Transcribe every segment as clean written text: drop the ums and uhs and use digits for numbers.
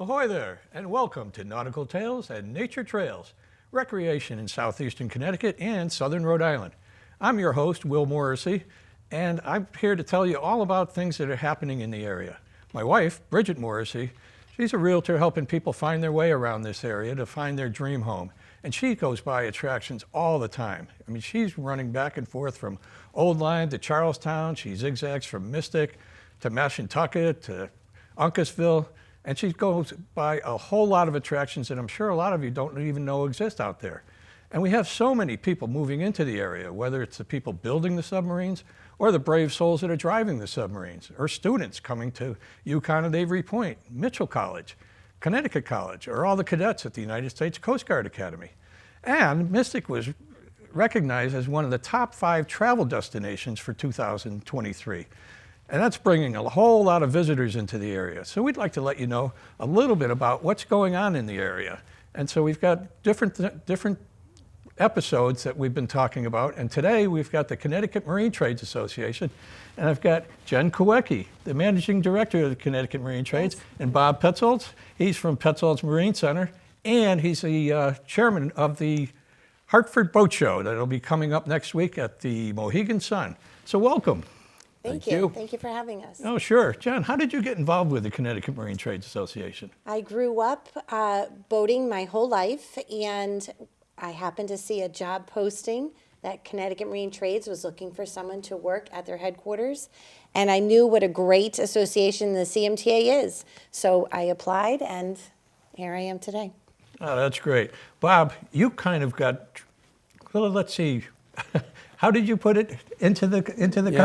Ahoy there, and welcome to Nautical Tales and Nature Trails, recreation in southeastern Connecticut and southern Rhode Island. I'm your host, Will Morrissey, and I'm here to tell you all about things that are happening in the area. My wife, Bridget Morrissey, she's a realtor helping people find their way around this area to find their dream home. And she goes by attractions all the time. I mean, she's running back and forth from Old Lyme to Charlestown. She zigzags from Mystic to Mashantucket to Uncasville. And she goes by a whole lot of attractions that I'm sure a lot of you don't even know exist out there. And we have so many people moving into the area, whether it's the people building the submarines or the brave souls that are driving the submarines, or students coming to UConn and Avery Point, Mitchell College, Connecticut College, or all the cadets at the United States Coast Guard Academy. And Mystic was recognized as one of the top 5 travel destinations for 2023. And that's bringing a whole lot of visitors into the area. So we'd like to let you know a little bit about what's going on in the area. And so we've got different episodes that we've been talking about. And today we've got the Connecticut Marine Trades Association. And I've got Jen Kowecki, the Managing Director of the Connecticut Marine Trades, and Bob Petzold. He's from Petzold's Marine Center. And he's the chairman of the Hartford Boat Show that'll be coming up next week at the Mohegan Sun. So welcome. Thank you. Thank you for having us. Oh, sure. Jen, how did you get involved with the Connecticut Marine Trades Association? I grew up boating my whole life, and I happened to see a job posting that Connecticut Marine Trades was looking for someone to work at their headquarters, and I knew what a great association the CMTA is. So I applied, and here I am today. Oh, that's great. Bob, you kind of got, well, let's see. How did you put it into the company?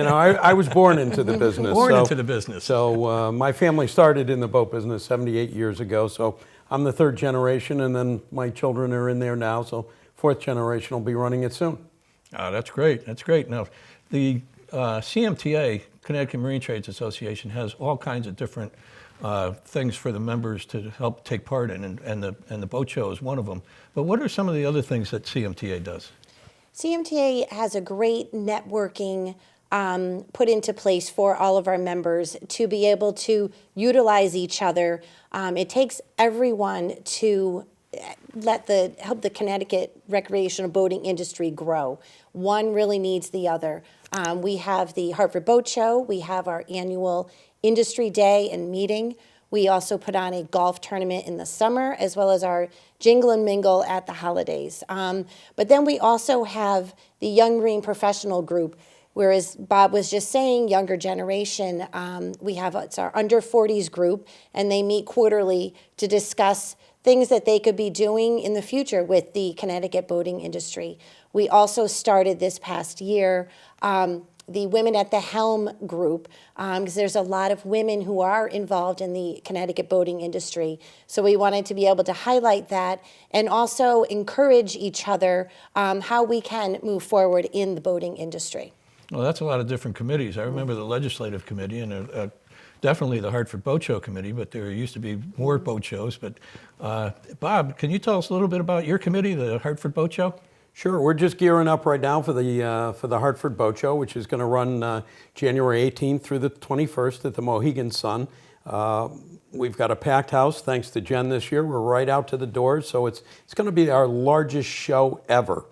I was born into the business. Into the business. So my family started in the boat business 78 years ago. So I'm the 3rd generation, and then my children are in there now. So 4th generation will be running it soon. Oh, that's great. That's great. Now, the CMTA, Connecticut Marine Trades Association, has all kinds of different things for the members to help take part in, and the boat show is one of them. But what are some of the other things that CMTA does? CMTA has a great networking put into place for all of our members to be able to utilize each other. It takes everyone to help the Connecticut recreational boating industry grow. One really needs the other. We have the Hartford Boat Show. We have our annual industry day and meeting. We also put on a golf tournament in the summer, as well as our jingle and mingle at the holidays. But then we also have the Young Marine Professional Group, whereas Bob was just saying, younger generation, it's our under 40s group, and they meet quarterly to discuss things that they could be doing in the future with the Connecticut boating industry. We also started this past year the Women at the Helm group, because there's a lot of women who are involved in the Connecticut boating industry. So we wanted to be able to highlight that and also encourage each other how we can move forward in the boating industry. Well, that's a lot of different committees. I remember the Legislative Committee and definitely the Hartford Boat Show Committee, but there used to be more boat shows. But Bob, can you tell us a little bit about your committee, the Hartford Boat Show? Sure. We're just gearing up right now for the Hartford Boat Show, which is going to run January 18th through the 21st at the Mohegan Sun. We've got a packed house, thanks to Jen this year. We're right out to the doors, so it's going to be our largest show ever.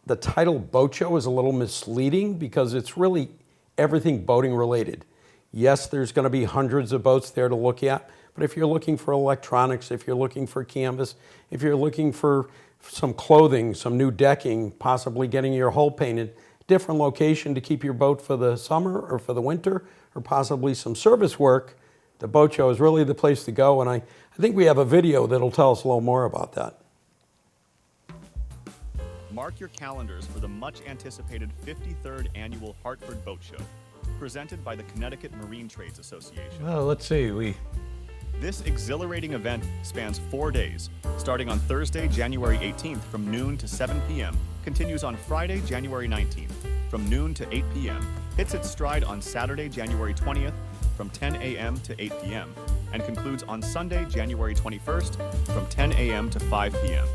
The title Boat Show is a little misleading because it's really everything boating related. Yes, there's going to be hundreds of boats there to look at, but if you're looking for electronics, if you're looking for canvas, if you're looking for some clothing, some new decking, possibly getting your hull painted, different location to keep your boat for the summer or for the winter, or possibly some service work, the boat show is really the place to go. And I think we have a video that'll tell us a little more about that. Mark your calendars for the much anticipated 53rd Annual Hartford Boat Show, presented by the Connecticut Marine Trades Association. Well, let's see. This exhilarating event spans 4 days, starting on Thursday, January 18th from noon to 7 p.m., continues on Friday, January 19th from noon to 8 p.m., hits its stride on Saturday, January 20th from 10 a.m. to 8 p.m., and concludes on Sunday, January 21st from 10 a.m. to 5 p.m.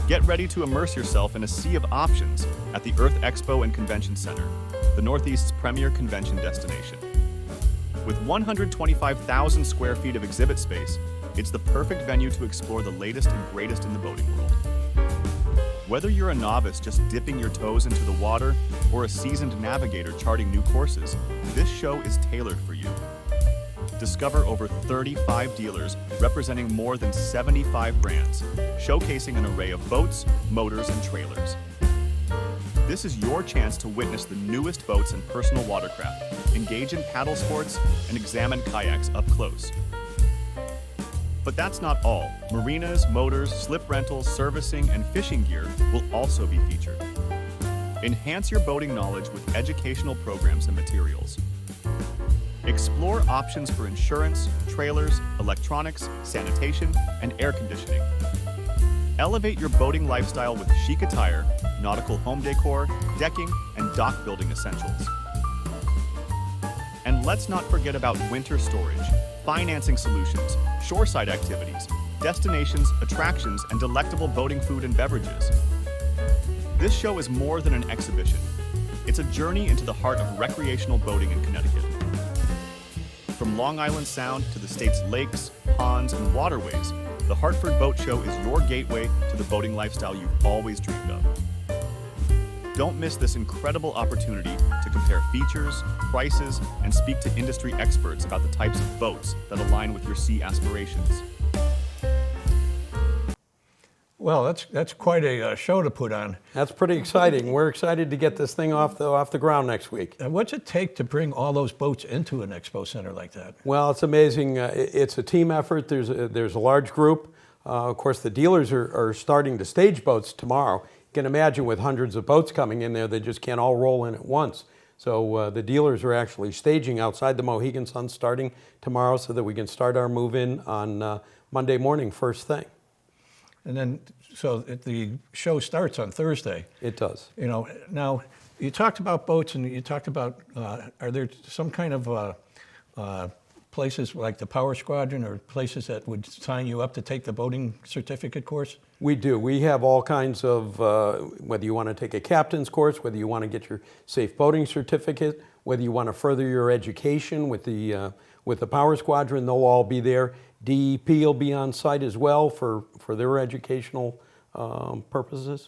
Get ready to immerse yourself in a sea of options at the Earth Expo and Convention Center, the Northeast's premier convention destination. With 125,000 square feet of exhibit space, it's the perfect venue to explore the latest and greatest in the boating world. Whether you're a novice just dipping your toes into the water or a seasoned navigator charting new courses, this show is tailored for you. Discover over 35 dealers representing more than 75 brands, showcasing an array of boats, motors, and trailers. This is your chance to witness the newest boats and personal watercraft, engage in paddle sports, and examine kayaks up close. But that's not all. Marinas, motors, slip rentals, servicing, and fishing gear will also be featured. Enhance your boating knowledge with educational programs and materials. Explore options for insurance, trailers, electronics, sanitation, and air conditioning. Elevate your boating lifestyle with chic attire, nautical home decor, decking, and dock building essentials. And let's not forget about winter storage, financing solutions, shoreside activities, destinations, attractions, and delectable boating food and beverages. This show is more than an exhibition. It's a journey into the heart of recreational boating in Connecticut. From Long Island Sound to the state's lakes, ponds, and waterways, the Hartford Boat Show is your gateway to the boating lifestyle you've always dreamed of. Don't miss this incredible opportunity to compare features, prices, and speak to industry experts about the types of boats that align with your sea aspirations. Well, that's quite a show to put on. That's pretty exciting. We're excited to get this thing off the ground next week. What's it take to bring all those boats into an expo center like that? Well, it's amazing. It's a team effort. There's a large group. Of course, the dealers are starting to stage boats tomorrow. You can imagine with hundreds of boats coming in there, they just can't all roll in at once. So the dealers are actually staging outside the Mohegan Sun starting tomorrow so that we can start our move-in on Monday morning, first thing. And then, so the show starts on Thursday. It does. You know, now you talked about boats, and you talked about are there some kind of places like the Power Squadron or places that would sign you up to take the boating certificate course? We do. We have all kinds of, whether you want to take a captain's course, whether you want to get your safe boating certificate, whether you want to further your education with the Power Squadron, they'll all be there. DEP will be on site as well for their educational purposes.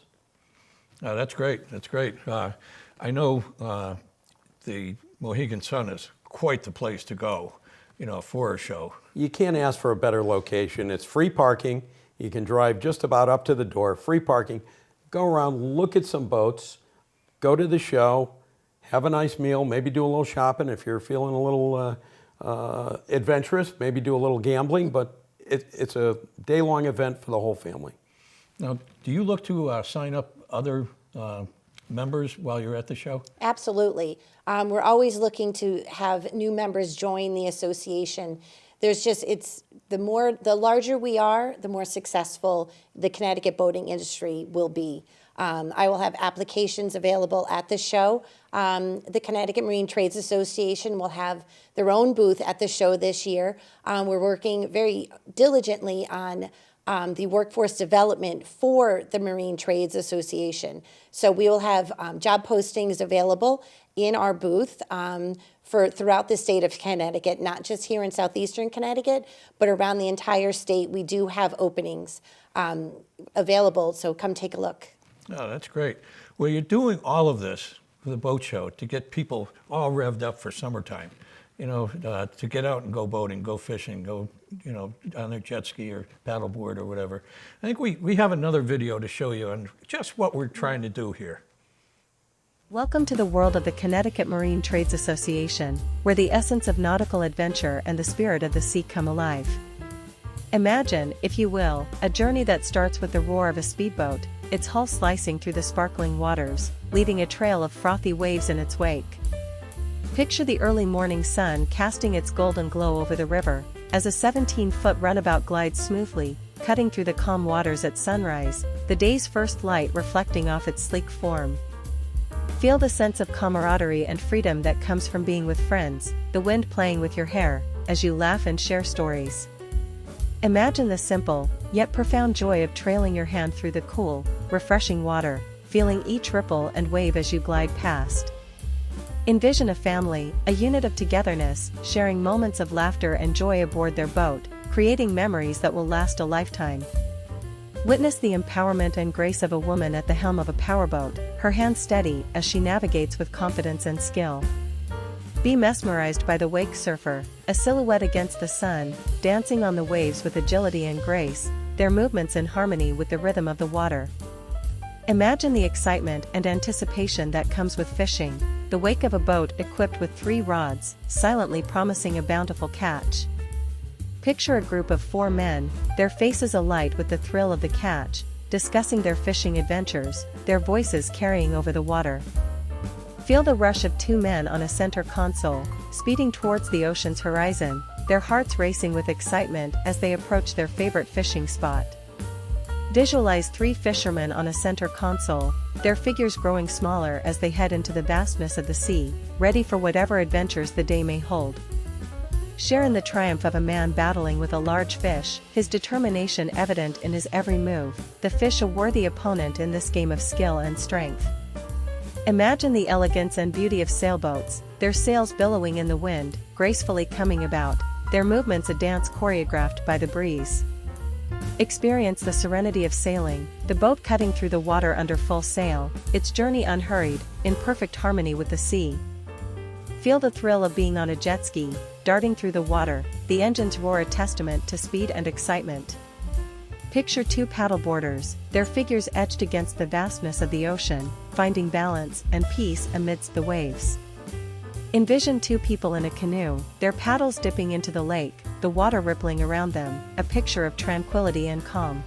That's great. That's great. I know the Mohegan Sun is quite the place to go, you know, for a show. You can't ask for a better location. It's free parking. You can drive just about up to the door, free parking. Go around, look at some boats, go to the show, have a nice meal, maybe do a little shopping if you're feeling a little adventurous, maybe do a little gambling, but it's a day-long event for the whole family. Now, do you look to sign up other members while you're at the show? Absolutely. We're always looking to have new members join the association. There's just, the larger we are, the more successful the Connecticut boating industry will be. I will have applications available at the show. The Connecticut Marine Trades Association will have their own booth at the show this year. We're working very diligently on the workforce development for the Marine Trades Association. So we will have job postings available in our booth for throughout the state of Connecticut, not just here in southeastern Connecticut, but around the entire state. We do have openings available, so come take a look. Oh, that's great. Well, you're doing all of this for the boat show to get people all revved up for summertime, you know, to get out and go boating, go fishing, go, you know, on their jet ski or paddleboard or whatever. I think we have another video to show you on just what we're trying to do here. Welcome to the world of the Connecticut Marine Trades Association, where the essence of nautical adventure and the spirit of the sea come alive. Imagine, if you will, a journey that starts with the roar of a speedboat, its hull slicing through the sparkling waters, leaving a trail of frothy waves in its wake. Picture the early morning sun casting its golden glow over the river, as a 17-foot runabout glides smoothly, cutting through the calm waters at sunrise, the day's first light reflecting off its sleek form. Feel the sense of camaraderie and freedom that comes from being with friends, the wind playing with your hair, as you laugh and share stories. Imagine the simple, yet profound joy of trailing your hand through the cool, refreshing water, feeling each ripple and wave as you glide past. Envision a family, a unit of togetherness, sharing moments of laughter and joy aboard their boat, creating memories that will last a lifetime. Witness the empowerment and grace of a woman at the helm of a powerboat, her hands steady as she navigates with confidence and skill. Be mesmerized by the wake surfer, a silhouette against the sun, dancing on the waves with agility and grace, their movements in harmony with the rhythm of the water. Imagine the excitement and anticipation that comes with fishing, the wake of a boat equipped with 3 rods, silently promising a bountiful catch. Picture a group of 4 men, their faces alight with the thrill of the catch, discussing their fishing adventures, their voices carrying over the water. Feel the rush of 2 men on a center console, speeding towards the ocean's horizon, their hearts racing with excitement as they approach their favorite fishing spot. Visualize 3 fishermen on a center console, their figures growing smaller as they head into the vastness of the sea, ready for whatever adventures the day may hold. Share in the triumph of a man battling with a large fish, his determination evident in his every move, the fish a worthy opponent in this game of skill and strength. Imagine the elegance and beauty of sailboats, their sails billowing in the wind, gracefully coming about, their movements a dance choreographed by the breeze. Experience the serenity of sailing, the boat cutting through the water under full sail, its journey unhurried, in perfect harmony with the sea. Feel the thrill of being on a jet ski, darting through the water, the engine's roar a testament to speed and excitement. Picture 2 paddleboarders, their figures etched against the vastness of the ocean, finding balance and peace amidst the waves. Envision 2 people in a canoe, their paddles dipping into the lake, the water rippling around them, a picture of tranquility and calm.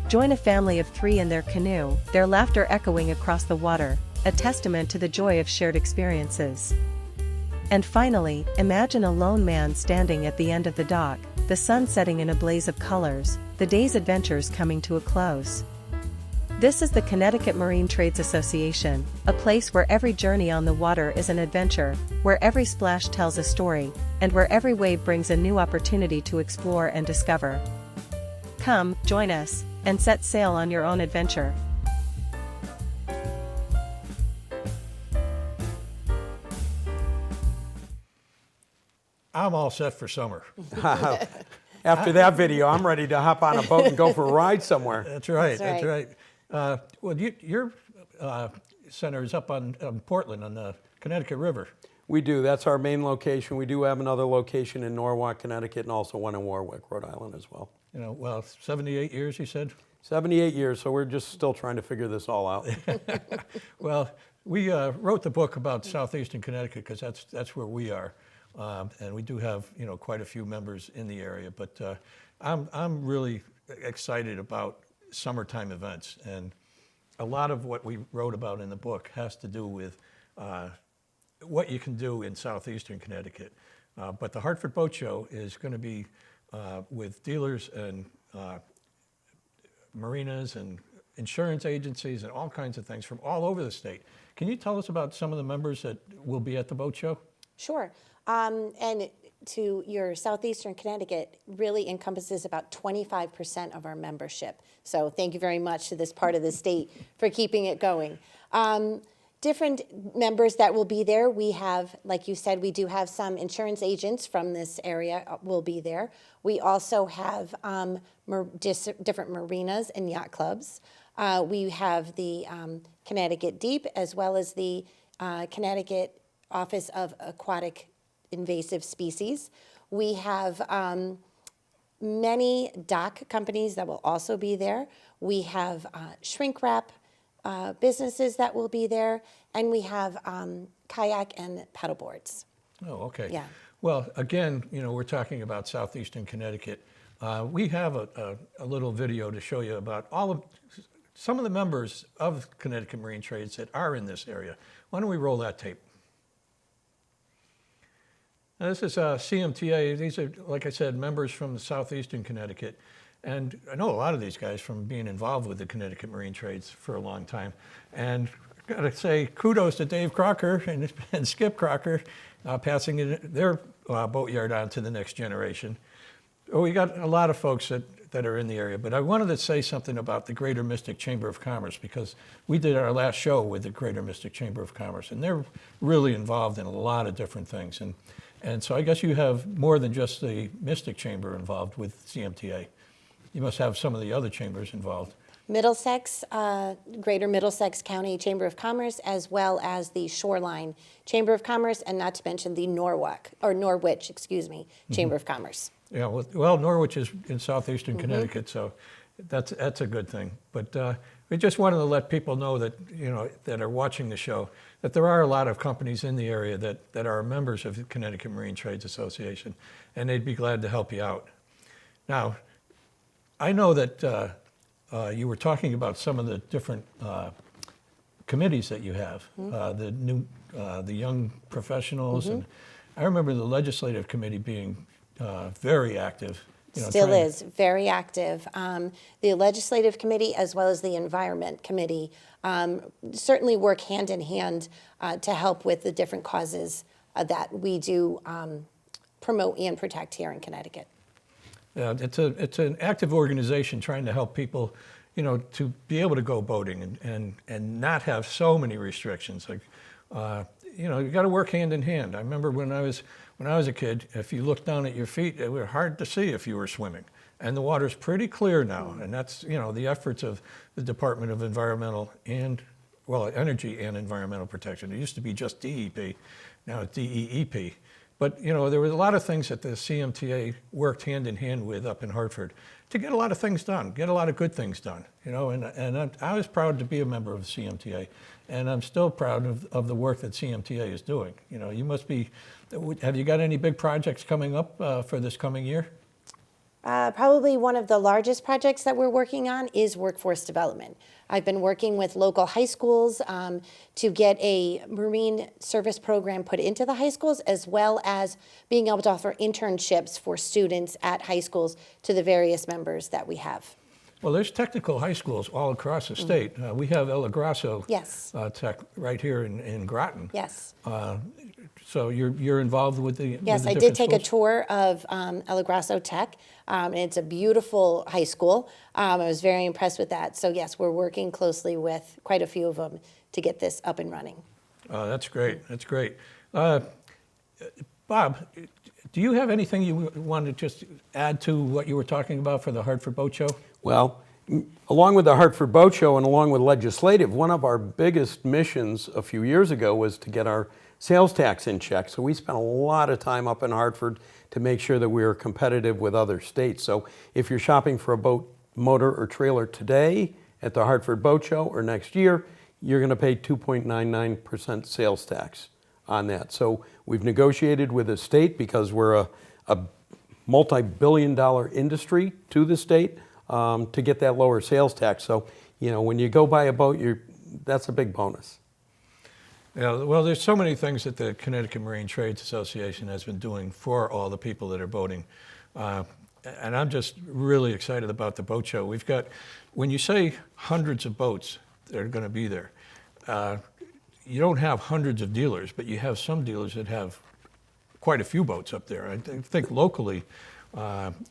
Join a family of 3 in their canoe, their laughter echoing across the water, a testament to the joy of shared experiences. And finally, imagine a lone man standing at the end of the dock, the sun setting in a blaze of colors, the day's adventures coming to a close. This is the Connecticut Marine Trades Association, a place where every journey on the water is an adventure, where every splash tells a story, and where every wave brings a new opportunity to explore and discover. Come, join us, and set sail on your own adventure. I'm all set for summer. After that video, I'm ready to hop on a boat and go for a ride somewhere. That's right. That's That's right. Well, your center is up on Portland on the Connecticut River. We do. That's our main location. We do have another location in Norwalk, Connecticut, and also one in Warwick, Rhode Island as well. You know, well, 78 years, you said? 78 years, so we're just still trying to figure this all out. Well, we wrote the book about southeastern Connecticut because that's where we are. And we do have, you know, quite a few members in the area, but I'm really excited about summertime events, and a lot of what we wrote about in the book has to do with what you can do in southeastern Connecticut. But the Hartford Boat Show is going to be with dealers and marinas and insurance agencies and all kinds of things from all over the state. Can you tell us about some of the members that will be at the boat show? Sure. And to your southeastern Connecticut really encompasses about 25% of our membership. So thank you very much to this part of the state for keeping it going. Different members that will be there. We have, like you said, we do have some insurance agents from this area will be there. We also have different marinas and yacht clubs. We have the Connecticut Deep as well as the Connecticut Office of Aquatic Invasive Species. We have many dock companies that will also be there. We have shrink wrap businesses that will be there, and we have kayak and paddle boards. Oh, okay. Yeah. Well, again, you know, we're talking about southeastern Connecticut. We have a little video to show you about some of the members of Connecticut Marine Trades that are in this area. Why don't we roll that tape? Now, this is CMTA. These are, like I said, members from southeastern Connecticut. And I know a lot of these guys from being involved with the Connecticut Marine Trades for a long time. And I've got to say kudos to Dave Crocker and Skip Crocker passing their boatyard on to the next generation. Oh, we got a lot of folks that are in the area, but I wanted to say something about the Greater Mystic Chamber of Commerce, because we did our last show with the Greater Mystic Chamber of Commerce, and they're really involved in a lot of different things. And so I guess you have more than just the Mystic Chamber involved with CMTA. You must have some of the other chambers involved. Middlesex, Greater Middlesex County Chamber of Commerce, as well as the Shoreline Chamber of Commerce, and not to mention the Norwich, Chamber of Commerce. Yeah, well, Norwich is in southeastern Connecticut, so that's a good thing. But we just wanted to let people know that, that are watching the show, that there are a lot of companies in the area that are members of the Connecticut Marine Trades Association, and they'd be glad to help you out. Now, I know that you were talking about some of the different committees that you have, the young professionals, and I remember the legislative committee being very active. Still is very active. The legislative committee, as well as the environment committee, certainly work hand in hand to help with the different causes that we do promote and protect here in Connecticut. Yeah, it's an active organization trying to help people, to be able to go boating and not have so many restrictions. Like, you got to work hand in hand. I remember when I was a kid, if you looked down at your feet, it was hard to see if you were swimming. And the water's pretty clear now, and that's the efforts of the Department of Energy and Environmental Protection. It used to be just DEP, now it's DEEP. But there was a lot of things that the CMTA worked hand in hand with up in Hartford to get a lot of things done, get a lot of good things done. And I was proud to be a member of the CMTA, and I'm still proud of the work that CMTA is doing. You must be. Have you got any big projects coming up for this coming year? Probably one of the largest projects that we're working on is workforce development. I've been working with local high schools to get a marine service program put into the high schools, as well as being able to offer internships for students at high schools to the various members that we have. Well, there's technical high schools all across the state. We have El Grasso Tech right here in Groton. Yes. So you're involved with the Yes, I did take a tour of El Grasso Tech, and it's a beautiful high school. I was very impressed with that. So yes, we're working closely with quite a few of them to get this up and running. That's great. That's great. Bob, do you have anything you want to just add to what you were talking about for the Hartford Boat Show? Well, along with the Hartford Boat Show and along with legislative, one of our biggest missions a few years ago was to get our sales tax in check. So we spent a lot of time up in Hartford to make sure that we were competitive with other states. So if you're shopping for a boat, motor, or trailer today at the Hartford Boat Show or next year, you're going to pay 2.99% sales tax on that. So we've negotiated with the state, because we're a multi-billion-dollar industry to the state, to get that lower sales tax. So, when you go buy a boat, that's a big bonus. Yeah, well, there's so many things that the Connecticut Marine Trades Association has been doing for all the people that are boating. And I'm just really excited about the boat show. We've got, when you say hundreds of boats that are going to be there, you don't have hundreds of dealers, but you have some dealers that have quite a few boats up there. I think locally,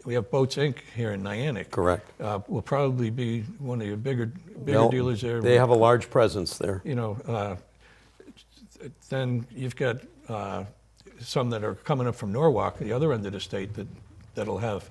we have Boats Inc. here in Niantic. Correct. Will probably be one of your bigger dealers there. They have a large presence there. Then you've got some that are coming up from Norwalk, the other end of the state, that'll have.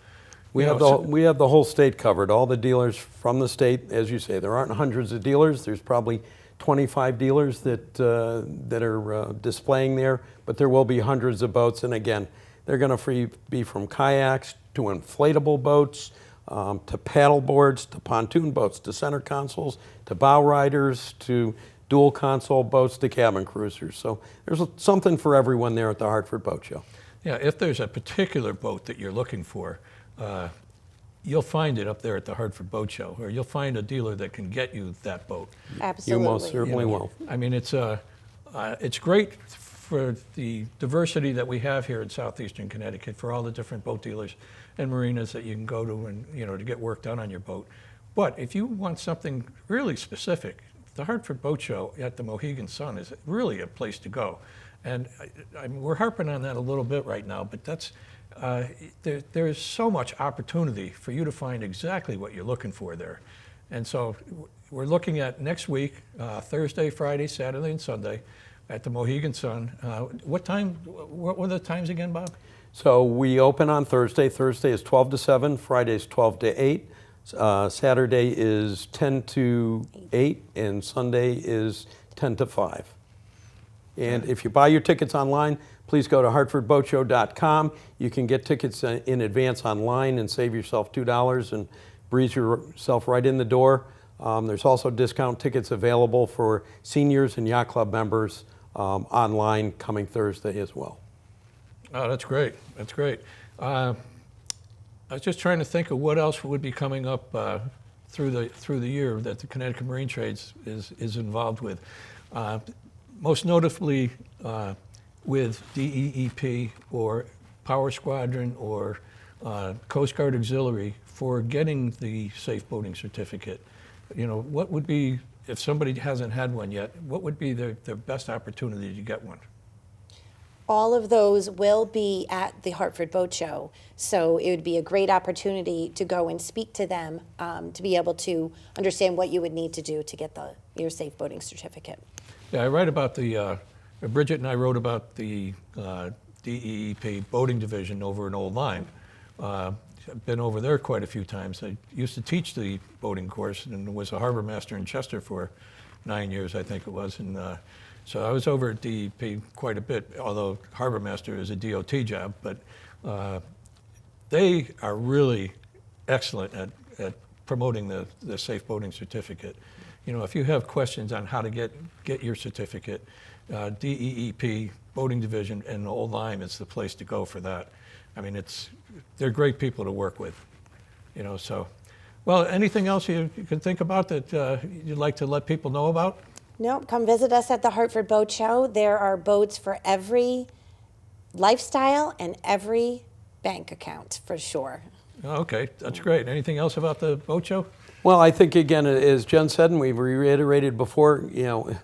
We have the whole state covered. All the dealers from the state, as you say, there aren't hundreds of dealers. There's probably 25 dealers that are displaying there, but there will be hundreds of boats. And again, they're going to be from kayaks to inflatable boats, to paddle boards, to pontoon boats, to center consoles, to bow riders, to dual console boats, to cabin cruisers. So there's something for everyone there at the Hartford Boat Show. Yeah, if there's a particular boat that you're looking for, you'll find it up there at the Hartford Boat Show, or you'll find a dealer that can get you that boat. Absolutely. You most certainly will. I mean, it's great for the diversity that we have here in southeastern Connecticut, for all the different boat dealers and marinas that you can go to and to get work done on your boat. But if you want something really specific, the Hartford Boat Show at the Mohegan Sun is really a place to go. And we're harping on that a little bit right now, but there is so much opportunity for you to find exactly what you're looking for there. And so we're looking at next week, Thursday, Friday, Saturday, and Sunday at the Mohegan Sun. What time? What were the times again, Bob? So we open on Thursday. Thursday is 12 to 7. Friday is 12 to 8. Saturday is 10 to 8. And Sunday is 10 to 5. And if you buy your tickets online, please go to hartfordboatshow.com. You can get tickets in advance online and save yourself $2 and breeze yourself right in the door. There's also discount tickets available for seniors and yacht club members online coming Thursday as well. Oh, that's great. That's great. I was just trying to think of what else would be coming up through the year that the Connecticut Marine Trades is involved with. Most notably with DEEP or Power Squadron or Coast Guard Auxiliary for getting the safe boating certificate. You know, what would be, if somebody hasn't had one yet, what would be their best opportunity to get one? All of those will be at the Hartford Boat Show. So it would be a great opportunity to go and speak to them to be able to understand what you would need to do to get your safe boating certificate. Yeah, I write about Bridget and I wrote about the DEEP boating division over in Old Lyme. I've been over there quite a few times. I used to teach the boating course and was a harbor master in Chester for 9 years, I think it was. And so I was over at DEP quite a bit, although harbor master is a DOT job. But they are really excellent at promoting the safe boating certificate. You know, if you have questions on how to get your certificate, DEEP Boating Division in Old Lyme is the place to go for that. I mean, they're great people to work with, you know. So, well, anything else you can think about that you'd like to let people know about? Nope, come visit us at the Hartford Boat Show. There are boats for every lifestyle and every bank account, for sure. Okay, that's great. Anything else about the boat show? Well, I think, again, as Jen said, and we've reiterated before, you know,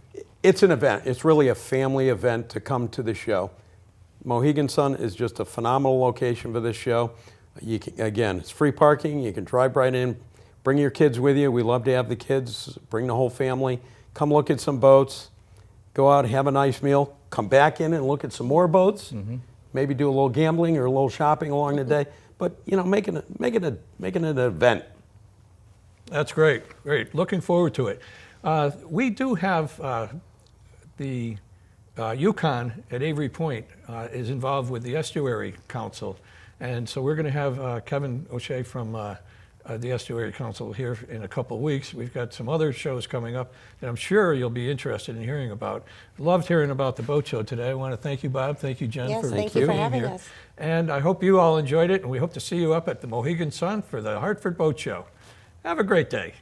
it's an event. It's really a family event to come to the show. Mohegan Sun is just a phenomenal location for this show. Again, it's free parking. You can drive right in. Bring your kids with you. We love to have the kids. Bring the whole family. Come look at some boats. Go out, have a nice meal. Come back in and look at some more boats. Mm-hmm. Maybe do a little gambling or a little shopping along the day. But, you know, make it an event. That's great, great. Looking forward to it. We do have the Yukon at Avery Point is involved with the Estuary Council. And so we're going to have Kevin O'Shea from the Estuary Council here in a couple of weeks. We've got some other shows coming up that I'm sure you'll be interested in hearing about. Loved hearing about the boat show today. I want to thank you, Bob. Thank you, Jen, for thank you for being having here. us. And I hope you all enjoyed it, and we hope to see you up at the Mohegan Sun for the Hartford Boat Show. Have a great day.